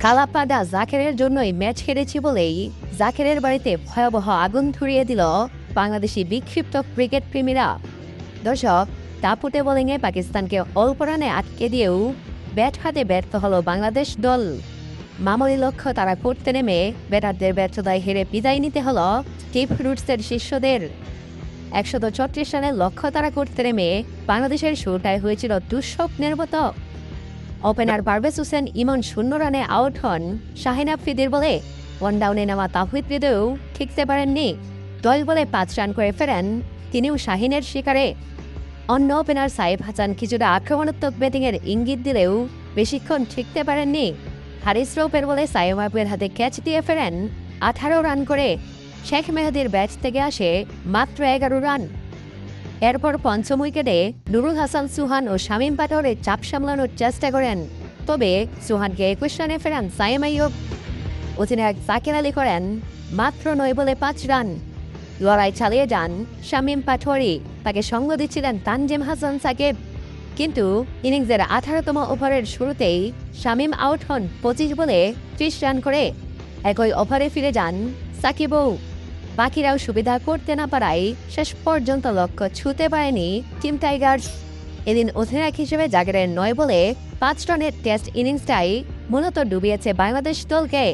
কালাপাডা জাকেরের জন্যই ম্যাচ হেরেছি বলেই জাকেরের বাড়িতে ভয়াবহ আগুন ধরিয়ে দিল বাংলাদেশি বিক্ষিপ্ত ক্রিকেট প্রেমীরা। দর্শক, টাপুটে বোলিংয়ে পাকিস্তানকে অল্প রানে আটকে দিয়েও ব্যাট হাতে ব্যর্থ হল বাংলাদেশ দল। মামুলি লক্ষ্য তারা করতে নেমে ব্যাটারদের ব্যর্থতায় হেরে বিদায় নিতে হল স্টিভ রুটসের শিষ্যদের। 134 রানের লক্ষ্য তারা করতে নেমে বাংলাদেশের শুরুটাই হয়েছিল দুঃস্বপ্নের মতো। ওপেনার পারভেজ হোসেন ইমন 0 রানে আউট হন। শাহিন আফ্রিদির বলে ওয়ান ডাউনে নামা তাওহিদ হৃদয়ও ঠিকতে পারেননি। দল বলে 5 রান করে ফেরেন তিনিও শাহিনের শিকারে। অন্য ওপেনার সাইফ হাসান কিছুটা আক্রমণাত্মক ব্যাটিংয়ের ইঙ্গিত দিলেও বেশিক্ষণ ঠিকতে পারেননি। হারিস রৌফের বলে সাইম আইবের হাতে ক্যাচ দিয়ে ফেরেন 18 রান করে। শেখ মেহেদীর ব্যাট থেকে আসে মাত্র 11 রান। এরপর পঞ্চম উইকেটে নুরুল হাসান সুহান ও শামীম পাটোয়ারি চাপ সামলানোর চেষ্টা করেন, তবে সুহানকে 21 রানে ফেরান সাইম আইয়ুব। অধিনায়ক জাকির আলী করেন মাত্র 9 বলে 5 রান। লড়াই চালিয়ে যান শামীম পাটোয়ারি, তাকে সঙ্গ দিচ্ছিলেন তানজিম হাসান সাকিব। কিন্তু ইনিংসের 18তম ওভারের শুরুতেই শামীম আউট হন 25 বলে 30 রান করে। একই ওভারে ফিরে যান সাকিবও। বাকিরাও সুবিধা করতে না পারায় শেষ পর্যন্ত লক্ষ্য ছুঁতে পারেনি টিম টাইগার্স। এদিন অধিনায়ক হিসেবে জাকেরের 9 বলে 5 রানের টেস্ট ইনিংসটাই মূলত ডুবিয়েছে বাংলাদেশ দলকে।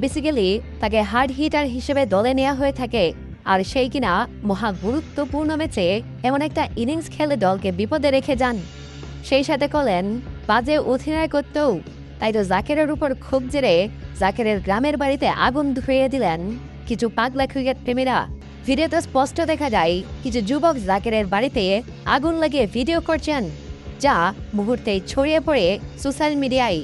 বেসিক্যালি তাকে হার্ড হিটার হিসেবে দলে নেওয়া হয়ে থাকে, আর সেই কিনা মহা গুরুত্বপূর্ণ ম্যাচে এমন একটা ইনিংস খেলে দলকে বিপদে রেখে যান। সেই সাথে করলেন বাজে অধিনায়কত্বও। তাই তো জাকেরের উপর ক্ষোভ জেরে জাকেরের গ্রামের বাড়িতে আগুন ধরিয়ে দিলেন কিছু পাগলা ক্রিকেট প্রেমীরা। ভিডিওতে স্পষ্ট দেখা যায় কিছু যুবক জাকেরের বাড়িতে আগুন লাগিয়ে ভিডিও করছেন, যা মুহূর্তেই ছড়িয়ে পড়ে সোশ্যাল মিডিয়ায়।